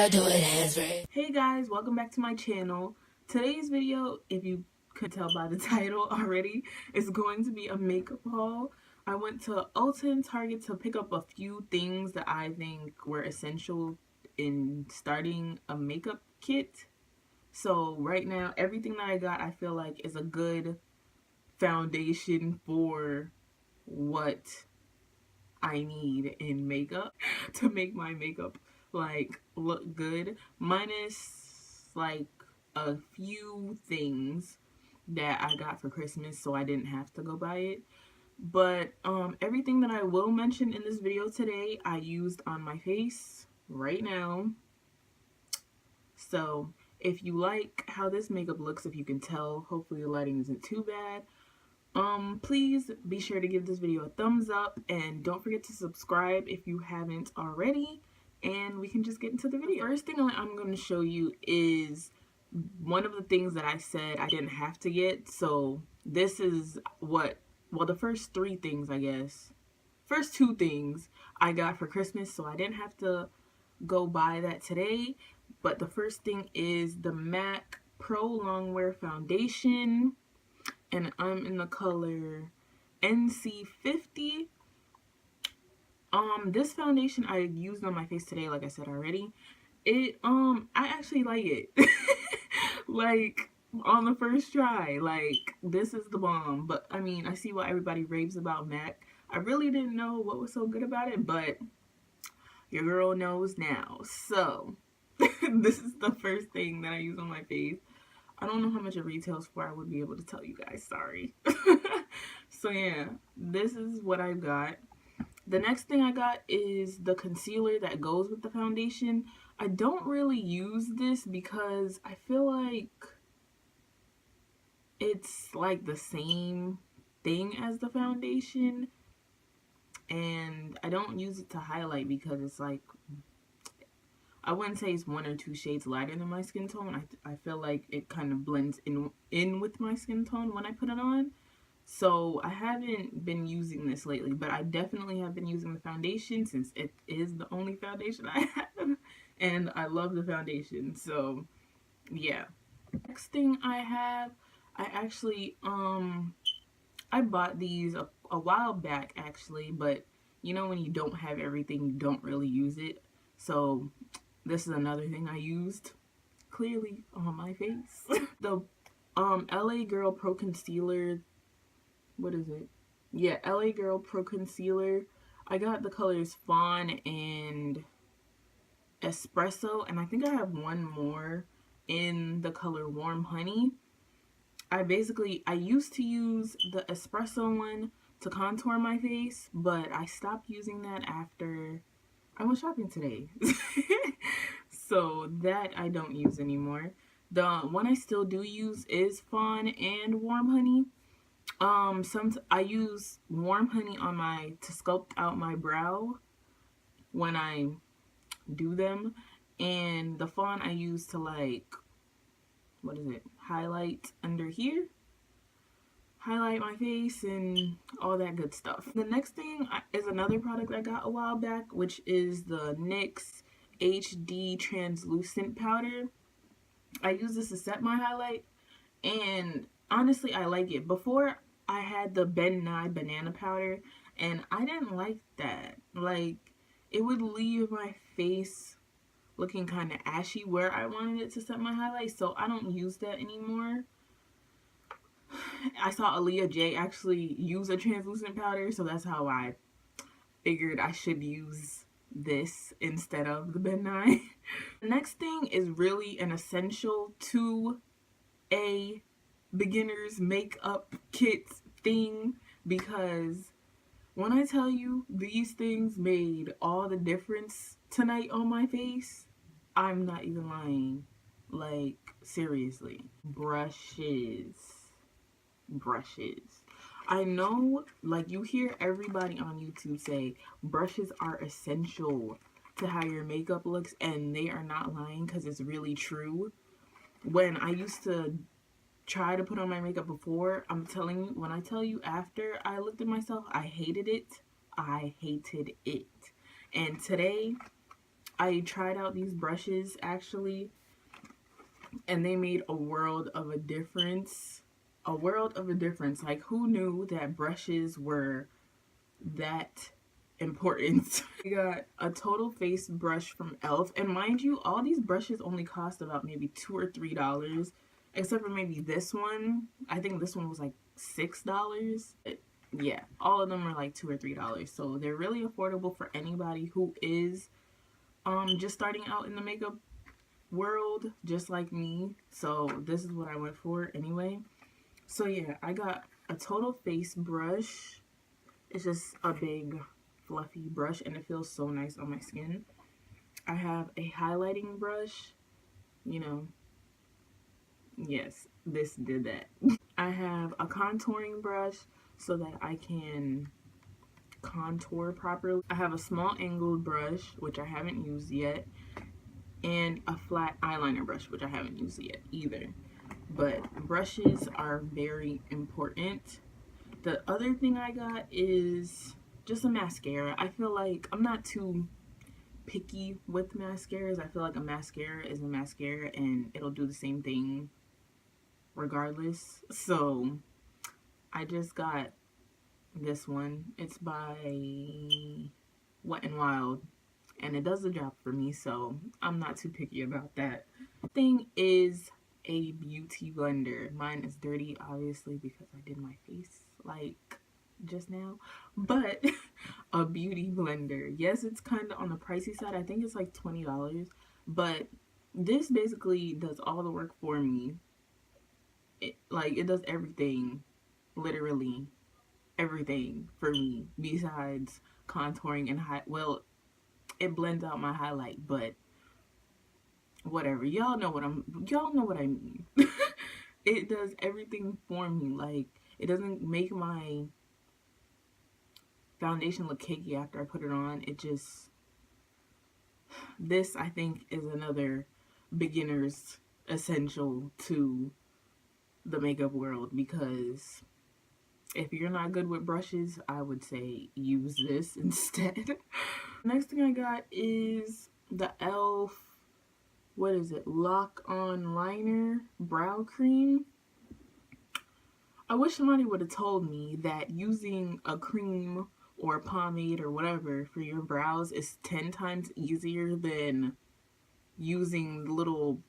I do it hands-free. Hey guys, welcome back to my channel. Today's video, if you could tell by the title already, is going to be a makeup haul. I went to Ulta and Target to pick up a few things that I think were essential in starting a makeup kit. So right now, everything that I got I feel like is a good foundation for what I need in makeup to make my makeup like look good, minus like a few things that I got for Christmas, so I didn't have to go buy it. But everything that I will mention in this video today I used on my face right now. So if you like how this makeup looks, if you can tell, hopefully the lighting isn't too bad, please be sure to give this video a thumbs up and don't forget to subscribe if you haven't already, and we can just get into the video. The first thing I'm going to show you is one of the things that I said I didn't have to get. So this is what, well, the first three things, I guess, first two things I got for Christmas, so I didn't have to go buy that today. But the first thing is the MAC Pro Longwear Foundation, and I'm in the color NC50. This foundation I used on my face today, like I said already. I actually like it. Like, on the first try, like, this is the bomb. But I mean, I see why everybody raves about MAC. I really didn't know what was so good about it, but your girl knows now. So this is the first thing that I use on my face. I don't know how much it retails for. I would be able to tell you guys, sorry. So yeah, this is what I got. The next thing I got is the concealer that goes with the foundation. I don't really use this because I feel like it's like the same thing as the foundation, and I don't use it to highlight because it's like, I wouldn't say it's 1 or 2 shades lighter than my skin tone. I feel like it kind of blends in with my skin tone when I put it on. So I haven't been using this lately, but I definitely have been using the foundation since it is the only foundation I have. And I love the foundation, so yeah. Next thing I have, I actually, I bought these a while back actually, but you know when you don't have everything, you don't really use it. So this is another thing I used clearly on my face. The LA Girl Pro Concealer, what is it? Yeah, LA Girl Pro Concealer. I got the colors Fawn and Espresso, and I think I have one more in the color Warm Honey. I used to use the Espresso one to contour my face, but I stopped using that after I went shopping today. So that I don't use anymore. The one I still do use is Fawn and Warm Honey. I use Warm Honey on to sculpt out my brow when I do them, and the Fawn I use to, like, what is it, highlight under here, highlight my face and all that good stuff. The next thing is another product I got a while back, which is the NYX HD translucent powder. I use this to set my highlight, and honestly I like it. Before I had the Ben Nye banana powder, and I didn't like that. Like, it would leave my face looking kind of ashy where I wanted it to set my highlight, so I don't use that anymore. I saw Aaliyah J actually use a translucent powder, so that's how I figured I should use this instead of the Ben Nye. The next thing is really an essential to a beginner's makeup kit thing, because when I tell you these things made all the difference tonight on my face, I'm not even lying. Like, seriously. Brushes. I know, like, you hear everybody on YouTube say brushes are essential to how your makeup looks, and they are not lying, because it's really true. When I used to try to put on my makeup before, I'm telling you, when I tell you after I looked at myself, I hated it. And today I tried out these brushes actually, and they made a world of a difference. A world of a difference. Like, who knew that brushes were that important? I got a total face brush from e.l.f. And mind you, all these brushes only cost about maybe $2 or $3, except for maybe this one. I think this one was like $6. Yeah, all of them are like $2 or $3, so they're really affordable for anybody who is just starting out in the makeup world, just like me. So this is what I went for anyway. So yeah, I got a total face brush. It's just a big fluffy brush and it feels so nice on my skin. I have a highlighting brush, you know, yes, this did that. I have a contouring brush so that I can contour properly. I have a small angled brush, which I haven't used yet, and a flat eyeliner brush, which I haven't used yet either. But brushes are very important. The other thing I got is just a mascara. I feel like I'm not too picky with mascaras. I feel like a mascara is a mascara and it'll do the same thing regardless. So I just got this one. It's by Wet n Wild and it does the job for me, so I'm not too picky about that. Thing is a beauty blender. Mine is dirty obviously because I did my face like just now, but a beauty blender. Yes, it's kind of on the pricey side. I think it's like $20, but this basically does all the work for me. It does everything, literally everything for me besides contouring and well, it blends out my highlight, but whatever. Y'all know what I mean. It does everything for me. Like, it doesn't make my foundation look cakey after I put it on. It just, this I think is another beginner's essential to the makeup world, because if you're not good with brushes, I would say use this instead. Next thing I got is the e.l.f. what is it? Lock On Liner Brow Cream. I wish somebody would have told me that using a cream or a pomade or whatever for your brows is 10 times easier than using the little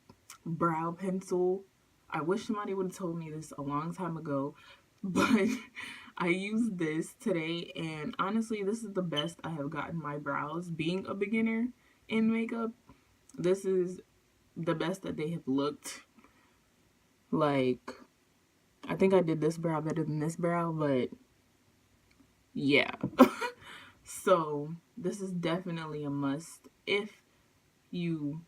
brow pencil. I wish somebody would have told me this a long time ago, but I used this today and honestly this is the best I have gotten my brows. Being a beginner in makeup, this is the best that they have looked. Like, I think I did this brow better than this brow, but yeah. So this is definitely a must if you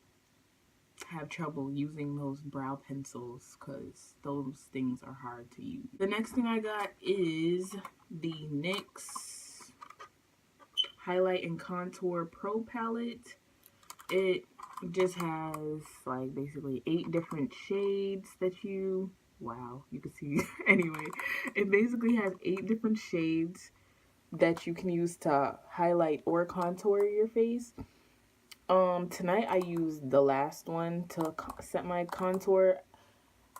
have trouble using those brow pencils, because those things are hard to use. The next thing I got is the NYX Highlight and Contour Pro Palette. It just has like basically 8 different shades that you, wow, you can see. Anyway, it basically has 8 different shades that you can use to highlight or contour your face. Tonight I used the last one to set my contour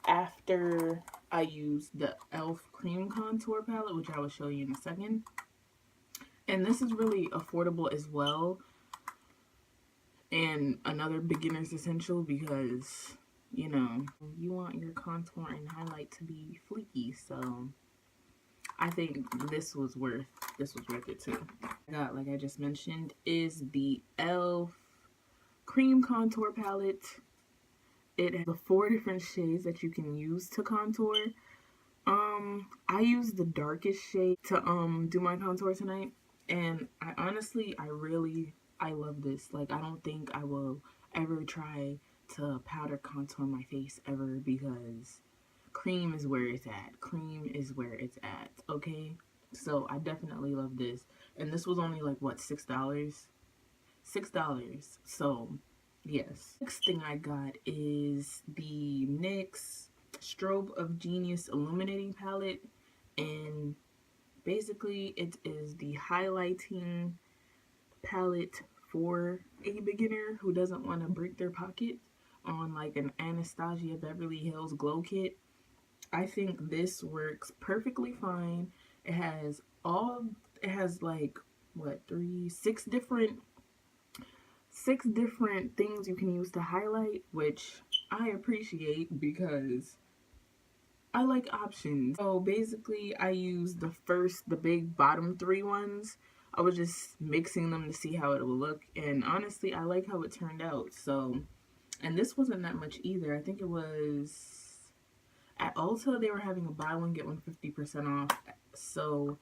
after I used the e.l.f. Cream Contour Palette, which I will show you in a second. And this is really affordable as well, and another beginner's essential, because you know you want your contour and highlight to be fleeky. So I think this was worth it too. I got, like I just mentioned, is the e.l.f. Cream Contour Palette. It has 4 different shades that you can use to contour. I used the darkest shade to do my contour tonight, and I honestly I love this. Like, I don't think I will ever try to powder contour my face ever, because cream is where it's at. Cream is where it's at, okay? So I definitely love this. And this was only like, what, $6? $6. So yes. Next thing I got is the NYX Strobe of Genius Illuminating Palette, and basically it is the highlighting palette for a beginner who doesn't want to break their pocket on like an Anastasia Beverly Hills glow kit. I think this works perfectly fine. It has like what, six different things you can use to highlight, which I appreciate because I like options. So basically I used the big bottom three ones. I was just mixing them to see how it would look, and honestly I like how it turned out. So, and this wasn't that much either. I think it was at Ulta, they were having a buy one get one 50% off. So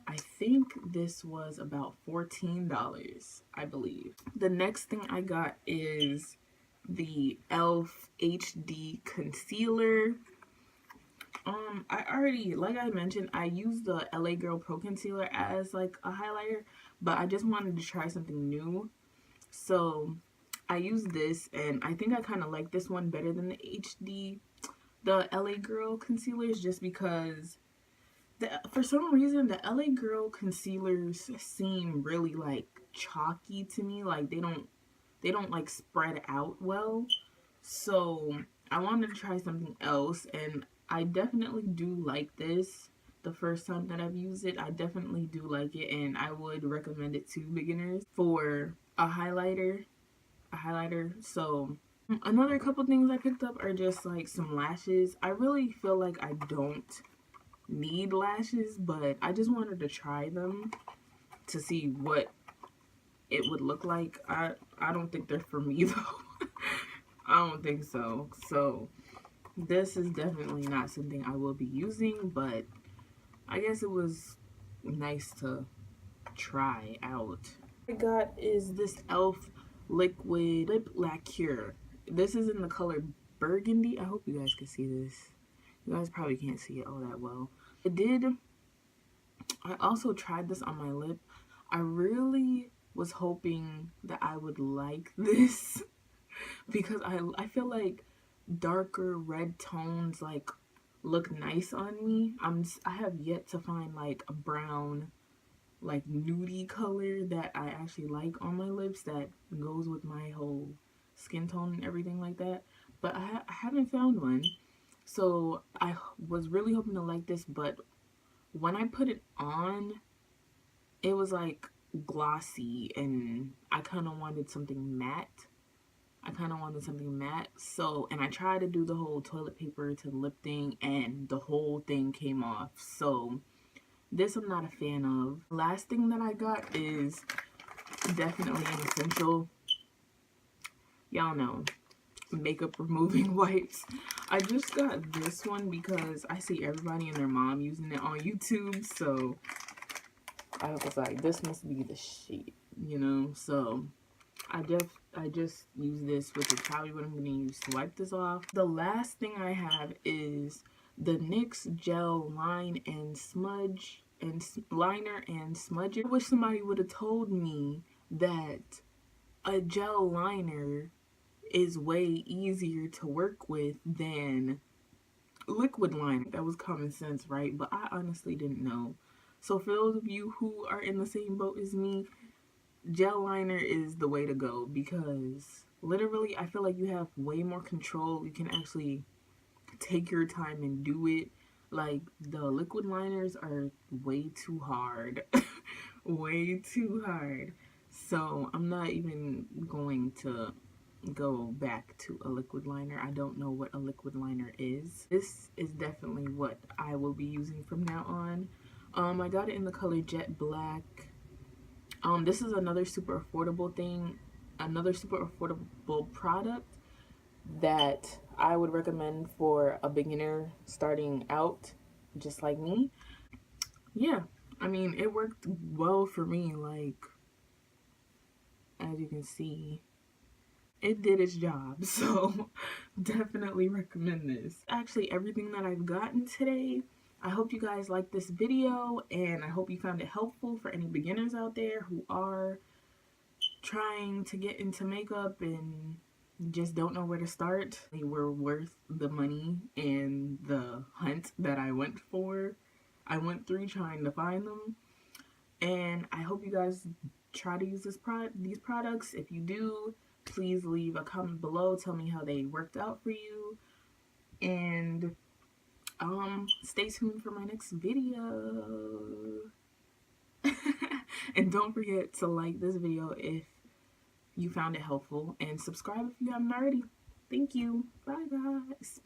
I think this was about $14, I believe. The next thing I got is the e.l.f. HD concealer. I already, like I mentioned, I used the LA Girl Pro Concealer as like a highlighter, but I just wanted to try something new. So I used this, and I think I kind of like this one better than the LA Girl concealers, just because for some reason the LA Girl concealers seem really like chalky to me. Like they don't like spread out well. So I wanted to try something else, and I definitely do like this. The first time that I've used it, I definitely do like it, and I would recommend it to beginners for a highlighter. So another couple things I picked up are just like some lashes. I really feel like I don't need lashes, but I just wanted to try them to see what it would look like. I don't think they're for me though. I don't think so. So this is definitely not something I will be using, but I guess it was nice to try out. What I got is this e.l.f. liquid lip lacquer. This is in the color burgundy. I hope you guys can see this. You guys probably can't see it all that well. I also tried this on my lip. I really was hoping that I would like this because I feel like darker red tones like look nice on me. I have yet to find like a brown, like nudie color that I actually like on my lips that goes with my whole skin tone and everything like that. But I haven't found one. So I was really hoping to like this, but when I put it on, it was like glossy, and I kind of wanted something matte. So, and I tried to do the whole toilet paper to lip thing, and the whole thing came off. So this I'm not a fan of. Last thing that I got is definitely an essential. Y'all know, makeup removing wipes. I just got this one because I see everybody and their mom using it on YouTube, so I was like, this must be the shit, you know? So I just use this, which is probably what I'm going to use to wipe this off. The last thing I have is the NYX Gel Line and Smudge and Liner and Smudger. I wish somebody would have told me that a gel liner is way easier to work with than liquid liner. That was common sense, right? But I honestly didn't know. So for those of you who are in the same boat as me, gel liner is the way to go, because literally I feel like you have way more control. You can actually take your time and do it. Like the liquid liners are way too hard. Way too hard. So I'm not even going to go back to a liquid liner. I don't know what a liquid liner is. This is definitely what I will be using from now on. I got it in the color Jet Black. This is another super affordable thing, another super affordable product that I would recommend for a beginner starting out just like me. Yeah, I mean, it worked well for me. Like, as you can see, it did its job. So definitely recommend this. Actually, everything that I've gotten today. I hope you guys liked this video, and I hope you found it helpful for any beginners out there who are trying to get into makeup and just don't know where to start. They were worth the money and the hunt that I went through trying to find them. And I hope you guys try to use these products. If you do, please leave a comment below. Tell me how they worked out for you. And stay tuned for my next video. And don't forget to like this video if you found it helpful, and subscribe if you haven't already. Thank you. Bye guys.